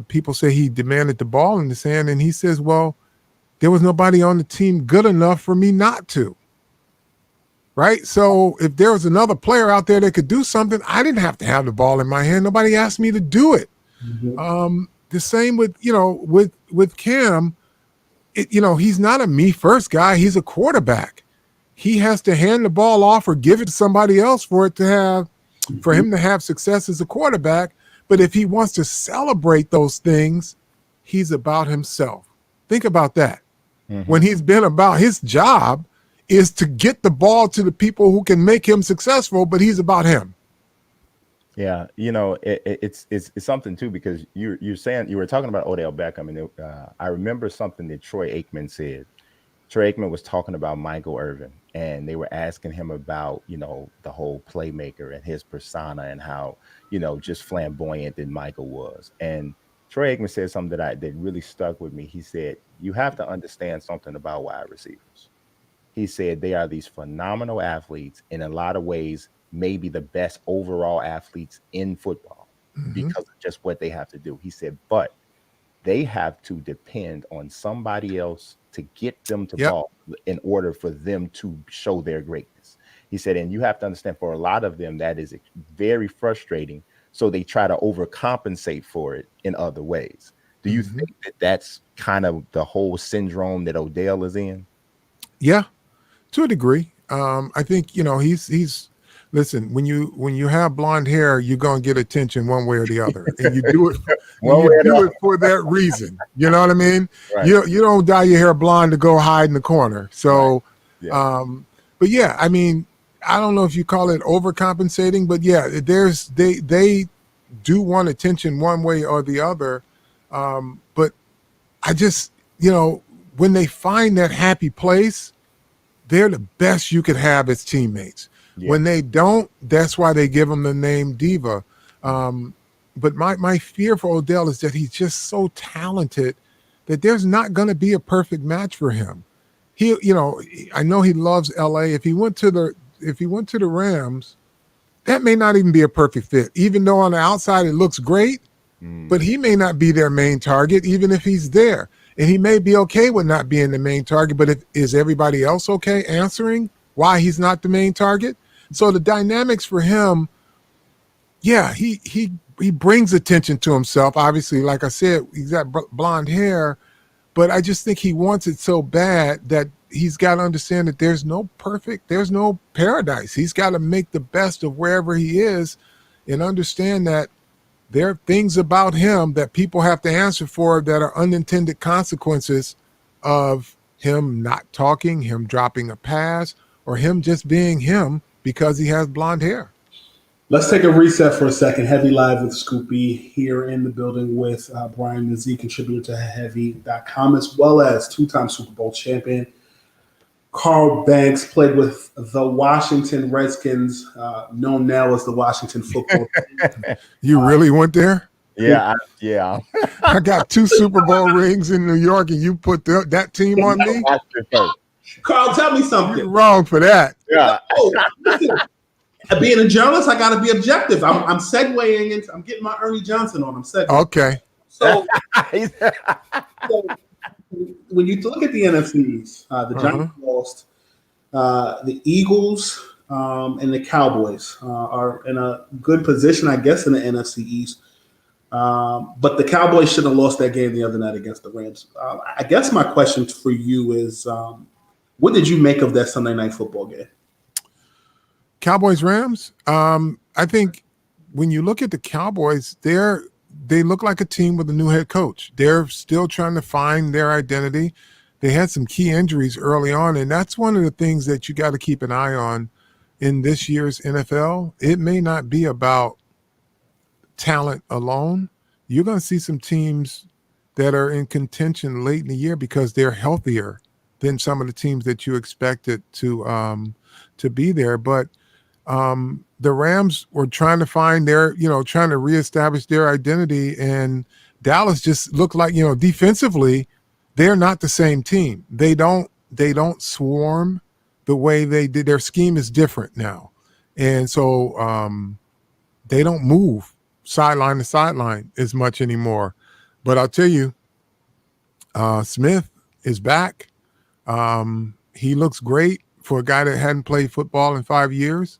people say he demanded the ball in his hand, and he says, well, there was nobody on the team good enough for me not to. Right? So if there was another player out there that could do something, I didn't have to have the ball in my hand. Nobody asked me to do it. Mm-hmm. The same with Cam. He's not a me first guy. He's a quarterback. He has to hand the ball off or give it to somebody else for him to have success as a quarterback. But if he wants to celebrate those things, he's about himself. Think about that. Mm-hmm. When he's been about his job is to get the ball to the people who can make him successful, but he's about him. Yeah, it's something too, because you were talking about Odell Beckham, and I remember something that Troy Aikman said. Troy Aikman was talking about Michael Irvin, and they were asking him about the whole playmaker and his persona and how just flamboyant that Michael was. And Troy Aikman said something that really stuck with me. He said, "You have to understand something about wide receivers." He said they are these phenomenal athletes, in a lot of ways, maybe the best overall athletes in football, mm-hmm. because of just what they have to do. He said, but they have to depend on somebody else to get them to ball in order for them to show their greatness. He said, and you have to understand, for a lot of them, that is very frustrating. So they try to overcompensate for it in other ways. Do you mm-hmm. think that that's kind of the whole syndrome that Odell is in? Yeah, to a degree. I think, he's listen, when you have blonde hair, you're going to get attention one way or the other. And you do it for that reason. You know what I mean? Right. You don't dye your hair blonde to go hide in the corner. So, right. Yeah. But yeah, I mean, I don't know if you call it overcompensating, but yeah, they do want attention one way or the other. But I just, when they find that happy place, they're the best you could have as teammates. Yeah. When they don't, that's why they give him the name Diva. But my fear for Odell is that he's just so talented that there's not going to be a perfect match for him. I know he loves LA. If he went to the Rams, that may not even be a perfect fit, even though on the outside it looks great, but he may not be their main target, even if he's there. And he may be okay with not being the main target, but is everybody else okay answering why he's not the main target? So the dynamics for him, yeah, he brings attention to himself. Obviously, like I said, he's got blonde hair, but I just think he wants it so bad that he's got to understand that there's no paradise. He's got to make the best of wherever he is and understand that there are things about him that people have to answer for that are unintended consequences of him not talking, him dropping a pass, or him just being him because he has blonde hair. Let's take a reset for a second. Heavy Live with Scoopy here in the building with Brian Mazique, contributor to Heavy.com, as well as two-time Super Bowl champion Carl Banks. Played with the Washington Redskins, known now as the Washington Football Team. You really went there? Yeah. I got 2 Super Bowl rings in New York, and you put that team on me? Carl, tell me something. You're wrong for that. Yeah. Listen, being a journalist, I got to be objective. I'm segueing into. I'm getting my Ernie Johnson on. I'm segueing. Okay. So when you look at the NFCs, the Giants lost. The Eagles and the Cowboys are in a good position, I guess, in the NFC East. But the Cowboys should have lost that game the other night against the Rams. I guess my question for you is, what did you make of that Sunday Night Football game? Cowboys-Rams? I think when you look at the Cowboys, they look like a team with a new head coach. They're still trying to find their identity. They had some key injuries early on, and that's one of the things that you got to keep an eye on in this year's NFL. It may not be about talent alone. You're going to see some teams that are in contention late in the year because they're healthier than some of the teams that you expected to be there. But the Rams were trying to find trying to reestablish their identity, and Dallas just looked like, defensively, they're not the same team. They don't swarm the way they did. Their scheme is different now. And so they don't move sideline to sideline as much anymore. But I'll tell you, Smith is back. He looks great for a guy that hadn't played football in 5 years.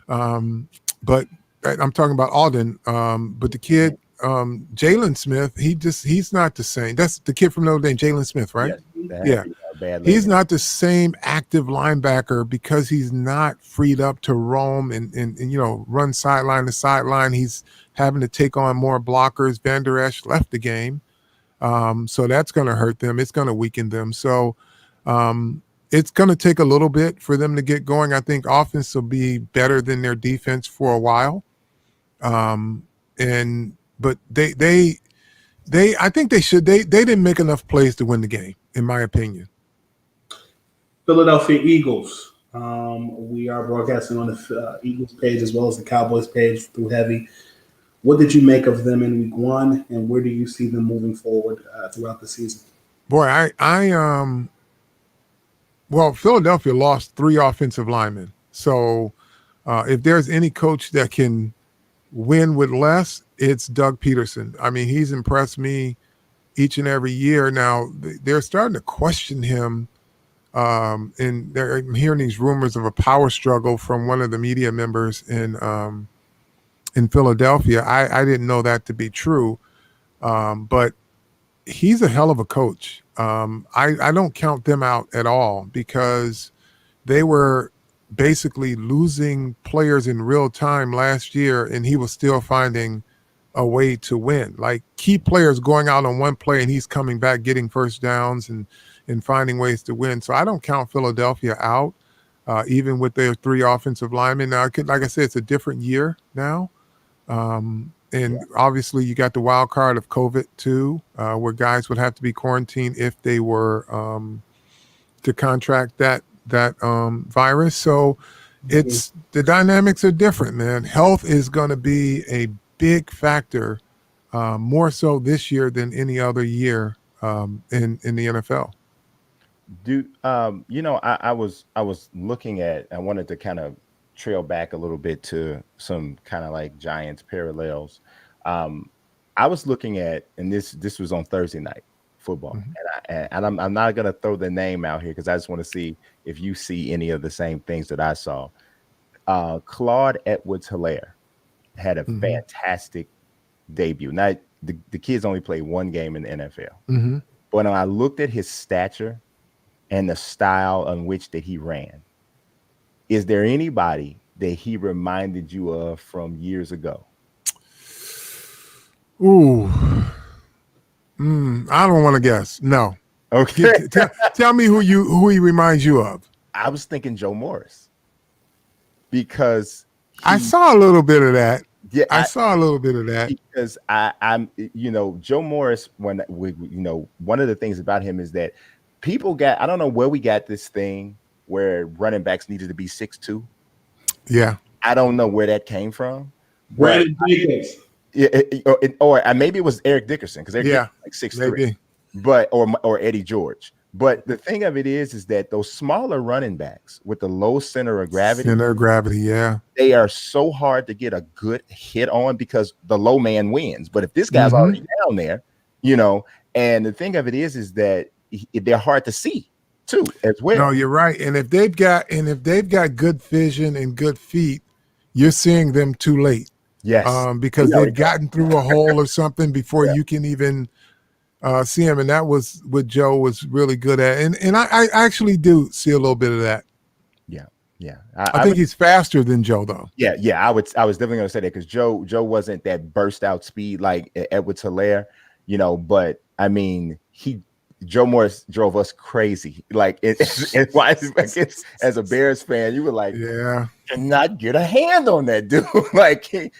But I'm talking about Alden. But the kid, Jalen Smith, he's not the same. That's the kid from Notre Dame, Jalen Smith, right? Yes, yeah. He's not the same active linebacker because he's not freed up to roam and run sideline to sideline. He's having to take on more blockers. Van Der Esch left the game. So that's going to hurt them. It's going to weaken them. So it's going to take a little bit for them to get going. I think offense will be better than their defense for a while. But I think they should. They didn't make enough plays to win the game, in my opinion. Philadelphia Eagles. We are broadcasting on the Eagles page as well as the Cowboys page through Heavy. What did you make of them in week one, and where do you see them moving forward throughout the season? Boy, well, Philadelphia lost 3 offensive linemen. So if there's any coach that can win with less, it's Doug Peterson. I mean, he's impressed me each and every year. Now, they're starting to question him, and I'm hearing these rumors of a power struggle from one of the media members in Philadelphia. I didn't know that to be true, but he's a hell of a coach. I don't count them out at all because they were basically losing players in real time last year, and he was still finding a way to win. Like key players going out on one play, and he's coming back, getting first downs and finding ways to win. So I don't count Philadelphia out, even with their 3 offensive linemen. Now, like I said, it's a different year now. And obviously you got the wild card of COVID too, where guys would have to be quarantined if they were to contract that virus. So it's the dynamics are different, man. Health is going to be a big factor, more so this year than any other year in the NFL. I was looking at, I wanted to kind of trail back a little bit to some kind of like Giants parallels. I was looking at, and this was on Thursday night football, and I'm not gonna throw the name out here because I just want to see if you see any of the same things that I saw. Claude Edwards-Hilaire had a fantastic debut. Now the kid's only played 1 game in the NFL, but when I looked at his stature and the style on which that he ran, is there anybody that he reminded you of from years ago? Ooh, I don't want to guess. No. Okay. Tell me who he reminds you of. I was thinking Joe Morris because I saw a little bit of that. Yeah, I saw a little bit of that because I'm Joe Morris. When one of the things about him is that people I don't know where we got this thing where running backs needed to be 6'2". Yeah. I don't know where that came from. Brandon Jacobs. Or maybe it was Eric Dickerson because they're like 6'3", but or Eddie George. But the thing of it is that those smaller running backs with the low center of gravity, they are so hard to get a good hit on because the low man wins. But if this guy's already down there, and the thing of it is that they're hard to see too as well. No, you're right. And if they've got good vision and good feet, you're seeing them too late. Yes. Because they've gotten through a hole or something before you can even see him. And that was what Joe was really good at. And I actually do see a little bit of that. Yeah. I think he's faster than Joe though. Yeah. I was definitely gonna say that because Joe wasn't that burst out speed like Edwards-Hilaire, but I mean Joe Morris drove us crazy. Like as a Bears fan, you were like, cannot get a hand on that dude. Like, and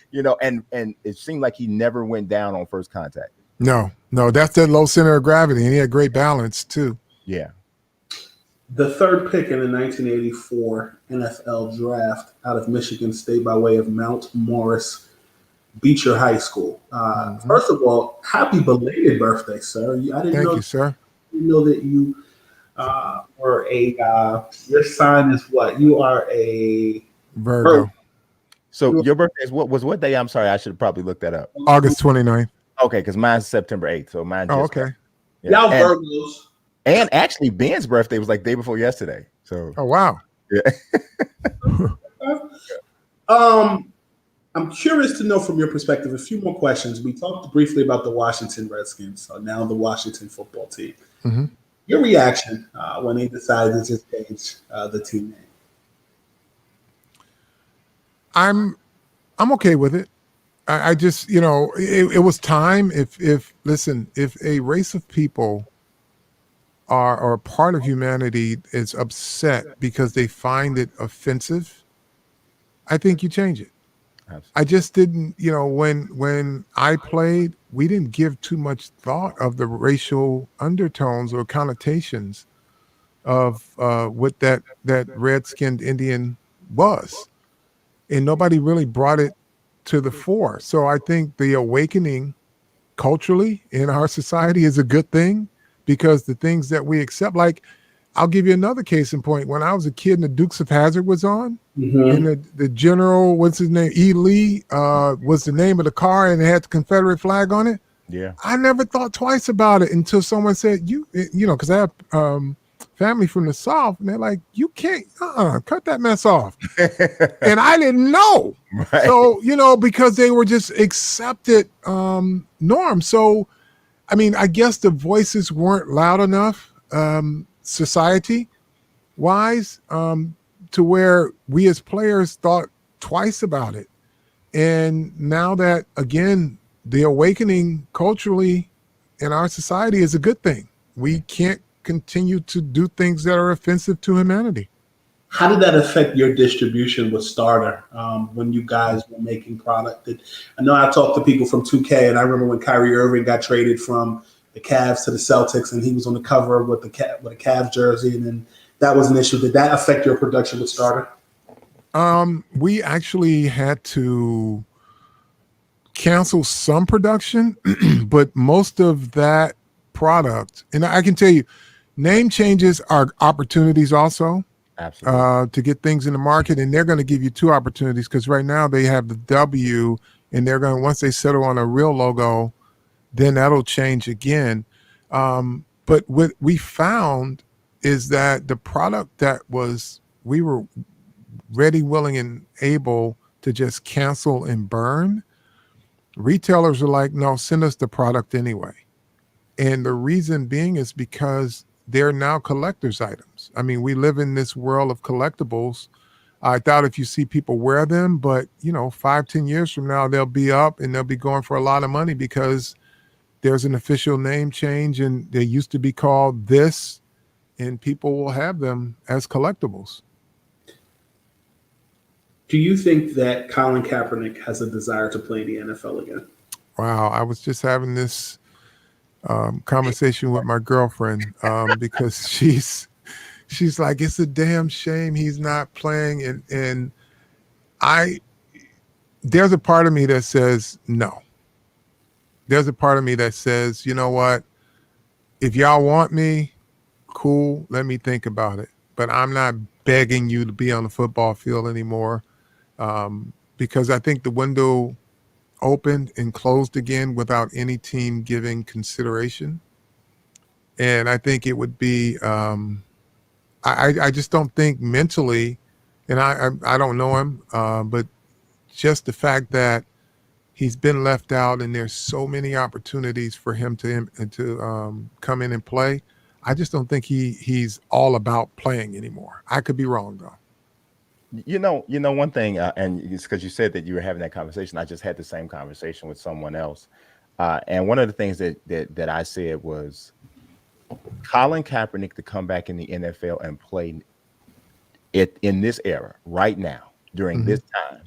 it seemed like he never went down on first contact. No, that's that low center of gravity, and he had great balance too. Yeah. The third pick in the 1984 NFL draft out of Michigan State by way of Mount Morris Beecher High School. First of all, happy belated birthday, sir. I didn't Thank know, you, sir. didn't know that you were your sign is what? You are a Virgo. So your birthday is what day? I'm sorry, I should have probably looked that up. August 29th. Okay, because mine's September 8th. So mine just okay. Yeah. Y'all Virgos. And actually Ben's birthday was like day before yesterday. So Oh wow. yeah. I'm curious to know from your perspective a few more questions. We talked briefly about the Washington Redskins, so now the Washington football team. Mm-hmm. Your reaction when they decided to just change the team name? I'm okay with it. I just, it was time. If a race of people are a part of humanity is upset because they find it offensive, I think you change it. Absolutely. I just didn't, when I played, we didn't give too much thought of the racial undertones or connotations of what that red-skinned Indian was. And nobody really brought it to the fore. So I think the awakening culturally in our society is a good thing, because the things that we accept, like, I'll give you another case in point. When I was a kid and the Dukes of Hazzard was on, and the general, what's his name, E. Lee, was the name of the car, and it had the Confederate flag on it. Yeah. I never thought twice about it until someone said, because I have family from the South, and they're like, you can't, cut that mess off. And I didn't know. Right. So, because they were just accepted norms. So, I mean, I guess the voices weren't loud enough, society-wise, to where we as players thought twice about it. And now that, again, the awakening culturally in our society is a good thing. We can't continue to do things that are offensive to humanity. How did that affect your distribution with Starter when you guys were making product? I know I talked to people from 2K, and I remember when Kyrie Irving got traded from the Cavs to the Celtics, and he was on the cover with a Cavs jersey, and then that was an issue. Did that affect your production with Starter? We actually had to cancel some production, but most of that product, and I can tell you, name changes are opportunities also. Absolutely. To get things in the market, and they're going to give you two opportunities, because right now they have the W, and they're going to, once they settle on a real logo, then that'll change again. But what we found is that the product that we were ready, willing, and able to just cancel and burn, retailers are like, no, send us the product anyway. And the reason being is because they're now collector's items. I mean, we live in this world of collectibles. I doubt if you see people wear them, but 5-10 years from now, they'll be up and they'll be going for a lot of money because there's an official name change, and they used to be called this, and people will have them as collectibles. Do you think that Colin Kaepernick has a desire to play in the NFL again? Wow. I was just having this conversation with my girlfriend because she's like, it's a damn shame he's not playing. And there's a part of me that says no. There's a part of me that says, you know what? If y'all want me, cool, let me think about it. But I'm not begging you to be on the football field anymore, because I think the window opened and closed again without any team giving consideration. And I think it would be, I just don't think mentally, and I don't know him, but just the fact that he's been left out and there's so many opportunities for him to come in and play. I just don't think he's all about playing anymore. I could be wrong though. One thing, and it's because you said that you were having that conversation. I just had the same conversation with someone else. And one of the things that I said was Colin Kaepernick to come back in the NFL and play it in this era right now during this time.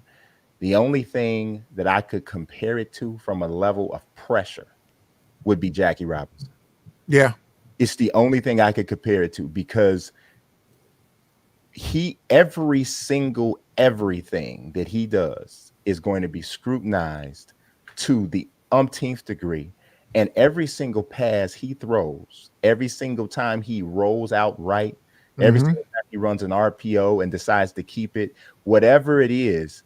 The only thing that I could compare it to from a level of pressure would be Jackie Robinson. Yeah. It's the only thing I could compare it to, because every single everything that he does is going to be scrutinized to the umpteenth degree. And every single pass he throws, every single time he rolls out right, every single time he runs an RPO and decides to keep it, whatever it is,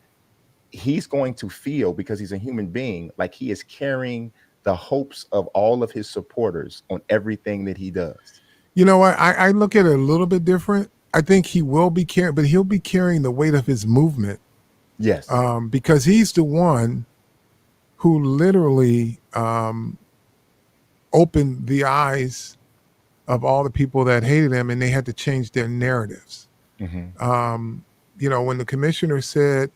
he's going to feel, because he's a human being, like he is carrying the hopes of all of his supporters on everything that he does. You know what? I look at it a little bit different. I think he will be carrying, but he'll be carrying the weight of his movement. Yes. Because he's the one who literally opened the eyes of all the people that hated him, and they had to change their narratives. Mm-hmm. You know, when the commissioner said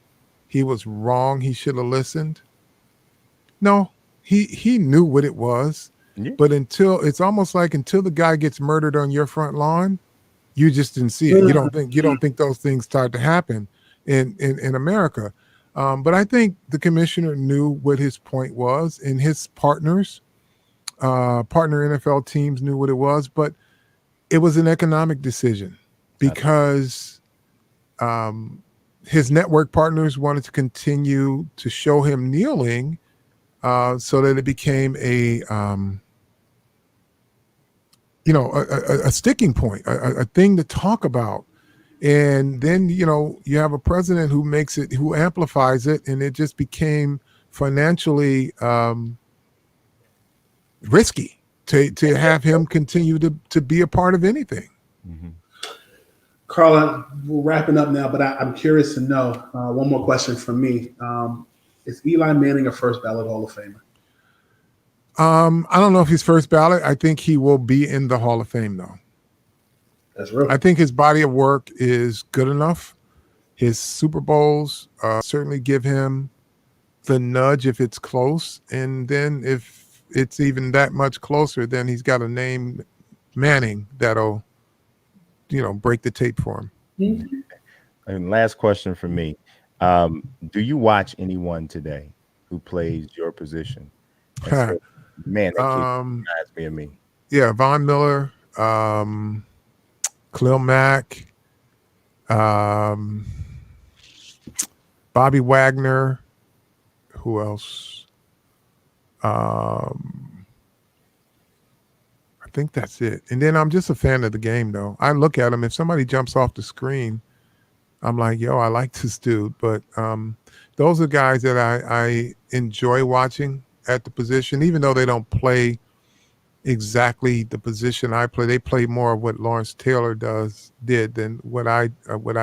he was wrong, he should have listened. No, he knew what it was. Yeah. But it's almost like until the guy gets murdered on your front lawn, you just didn't see it. You don't think those things start to happen in America. But I think the commissioner knew what his point was, and his partner NFL teams knew what it was, but it was an economic decision because his network partners wanted to continue to show him kneeling so that it became a sticking point, a thing to talk about. And then, you know, you have a president who amplifies it, and it just became financially risky to have him continue to be a part of anything. Mm-hmm. Carla, we're wrapping up now, but I'm curious to know, one more question from me. Is Eli Manning a first ballot Hall of Famer? I don't know if he's first ballot. I think he will be in the Hall of Fame, though. That's real. I think his body of work is good enough. His Super Bowls certainly give him the nudge if it's close. And then if it's even that much closer, then he's got a name, Manning, that'll, break the tape for him. Mm-hmm. And last question for me. Do you watch anyone today who plays your position? So, man, that kid reminds me of me. Yeah, Von Miller, Khalil Mack, Bobby Wagner. Who else? I think that's it. And then I'm just a fan of the game, though. I look at him. If somebody jumps off the screen, I'm like, yo, I like this dude. But those are guys that I enjoy watching at the position, even though they don't play exactly the position I play. They play more of what Lawrence Taylor did than what I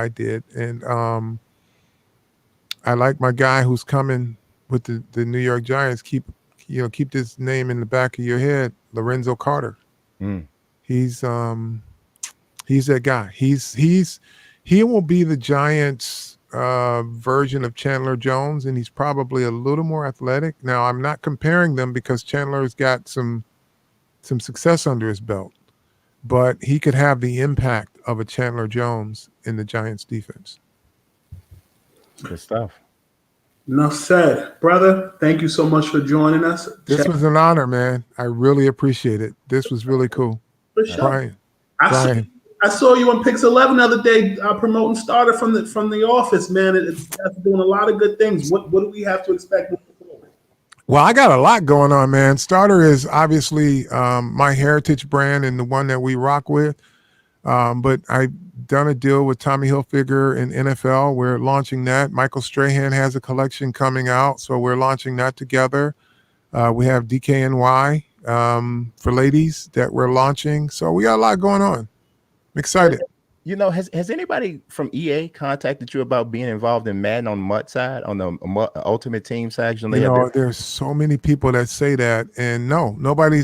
did. And I like my guy who's coming with the New York Giants. Keep this name in the back of your head, Lorenzo Carter. Mm. He's that guy. He will be the Giants' version of Chandler Jones, and he's probably a little more athletic. Now, I'm not comparing them because Chandler's got some success under his belt, but he could have the impact of a Chandler Jones in the Giants' defense. Good stuff. Enough said. Brother, thank you so much for joining us. This was an honor, man. I really appreciate it. This was really cool. For sure. Brian. I saw you on Pix 11 the other day promoting Starter from the office, man. It's doing a lot of good things. What do we have to expect moving forward? Well, I got a lot going on, man. Starter is obviously my heritage brand and the one that we rock with. But I've done a deal with Tommy Hilfiger in NFL. We're launching that. Michael Strahan has a collection coming out, so we're launching that together. We have DKNY for ladies that we're launching. So we got a lot going on. I'm excited. Has anybody from EA contacted you about being involved in Madden on the MUT side, on the Ultimate Team side? There's so many people that say that, and no, nobody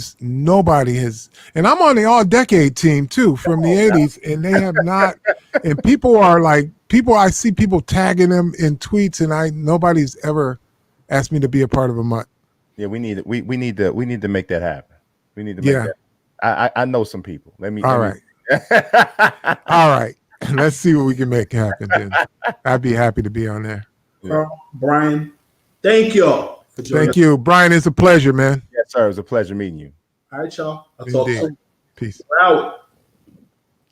has. And I'm on the all-decade team too from the '80s, and they have not. And people are like, I see people tagging them in tweets, and nobody's ever asked me to be a part of a MUT. Yeah, we need to make that happen. We need to make that. I know some people. All right. Let's see what we can make happen then. I'd be happy to be on there. Brian, thank you for joining us. Thank you. Brian, it's a pleasure, man. Yes, sir. It was a pleasure meeting you. All right, y'all. I'll talk Indeed. soon. Peace. We're out.